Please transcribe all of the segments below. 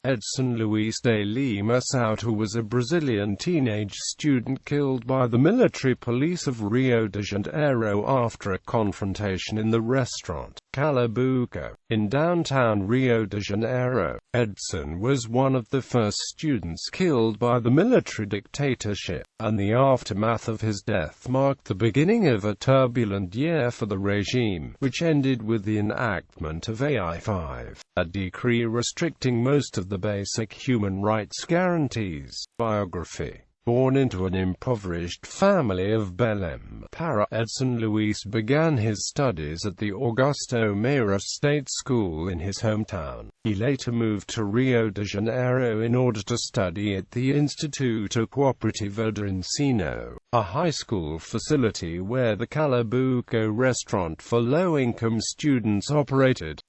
Edson Luís de Lima Souto was a Brazilian teenage student killed by the military police of Rio de Janeiro after a confrontation in the restaurant Calabouço, in downtown Rio de Janeiro. Edson was one of the first students killed by the military dictatorship, and the aftermath of his death marked the beginning of a turbulent year for the regime, which ended with the enactment of AI-5, a decree restricting most of the basic human rights guarantees. Biography. Born into an impoverished family of Belém, Pará, Edson Luís began his studies at the Augusto Meira State School in his hometown. He later moved to Rio de Janeiro in order to study at the Instituto Cooperativo de Ensino, a high school facility where the Calabouço restaurant for low-income students operated.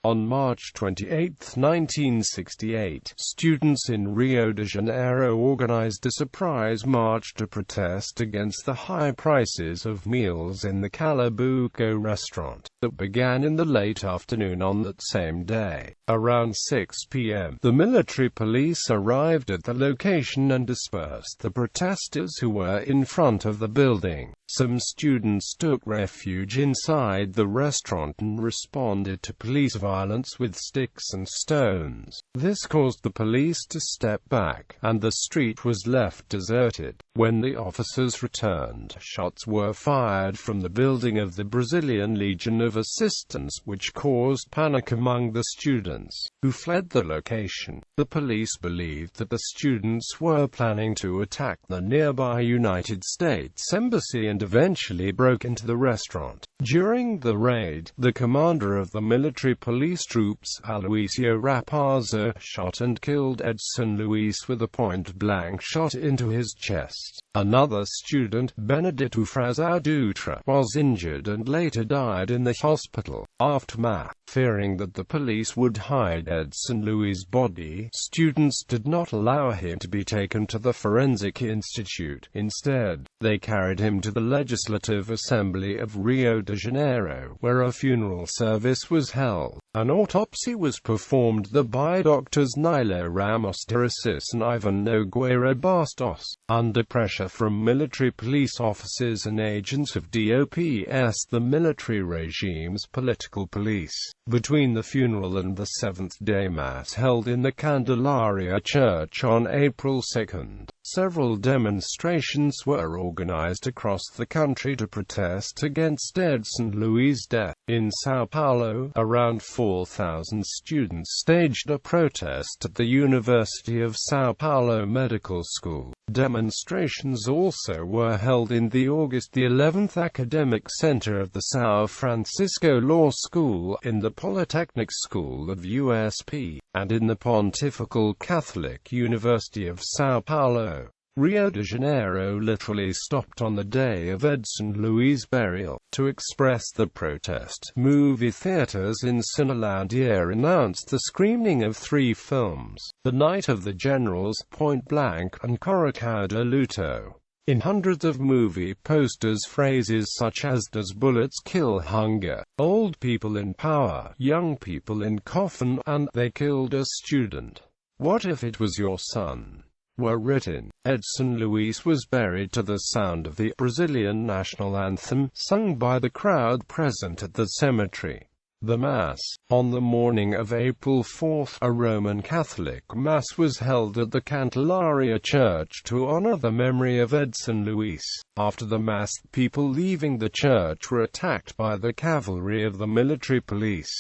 On March 28, 1968, students in Rio de Janeiro organized a surprise march to protest against the high prices of meals in the Calabouço restaurant, that began in the late afternoon on that same day. Around 6 p.m., the military police arrived at the location and dispersed the protesters who were in front of the building. Some students took refuge inside the restaurant and responded to police violence with sticks and stones. This caused the police to step back, and the street was left deserted. When the officers returned, shots were fired from the building of the Brazilian Legion of Assistance, which caused panic among the students, who fled the location. The police believed that the students were planning to attack the nearby United States Embassy and eventually broke into the restaurant. During the raid, the commander of the military police troops, Aloísio Raposo, shot and killed Edson Luís with a point-blank shot into his chest. Another student, Benedito Frazão Dutra, was injured and later died in the hospital. Aftermath. Fearing that the police would hide Edson Luís' body, students did not allow him to be taken to the Forensic Institute. Instead, they carried him to the Legislative Assembly of Rio de Janeiro, where a funeral service was held. An autopsy was performed by Doctors Nilo Ramos de Assis and Ivan Nogueira Bastos. Under pressure from military police officers and agents of DOPS, the military regime's political police. Between the funeral and the seventh-day Mass held in the Candelaria Church on April 2, several demonstrations were organized across the country to protest against Edson Luís' death. In São Paulo, around 4,000 students staged a protest at the University of São Paulo Medical School. Demonstrations also were held in the August 11th Academic Center of the São Francisco Law School, in the Polytechnic School of USP, and in the Pontifical Catholic University of São Paulo. Rio de Janeiro literally stopped on the day of Edson Luís' burial. To express the protest, movie theaters in Cinelândia announced the screening of 3 films: The Night of the Generals, Point Blank, and Coração de Luto. In hundreds of movie posters, phrases such as "Does bullets kill hunger?", "Old people in power," "Young people in coffin," and "They killed a student. What if it was your son?" were written. Edson Luís was buried to the sound of the Brazilian national anthem, sung by the crowd present at the cemetery. The Mass. On the morning of April 4, a Roman Catholic Mass was held at the Candelaria Church to honor the memory of Edson Luís. After the Mass, people leaving the church were attacked by the cavalry of the military police.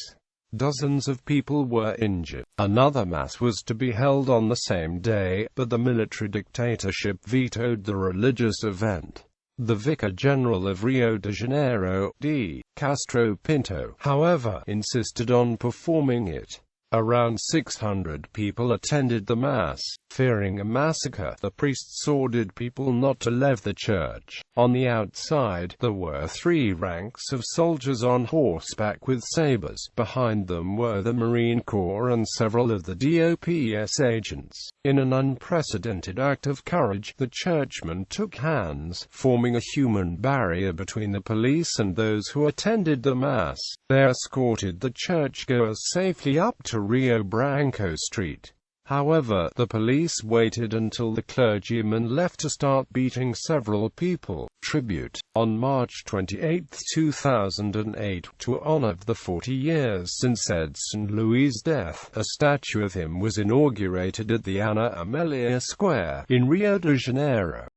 Dozens of people were injured. Another Mass was to be held on the same day, but the military dictatorship vetoed the religious event. The Vicar General of Rio de Janeiro, D. Castro Pinto, however, insisted on performing it. Around 600 people attended the Mass. Fearing a massacre, the priests ordered people not to leave the church. On the outside, there were 3 ranks of soldiers on horseback with sabers. Behind them were the Marine Corps and several of the DOPS agents. In an unprecedented act of courage, the churchmen took hands, forming a human barrier between the police and those who attended the Mass. They escorted the churchgoers safely up to Rio Branco Street. However, the police waited until the clergyman left to start beating several people. Tribute. On March 28, 2008, to honor the 40 years since Edson Luís' death, a statue of him was inaugurated at the Ana Amélia Square, in Rio de Janeiro.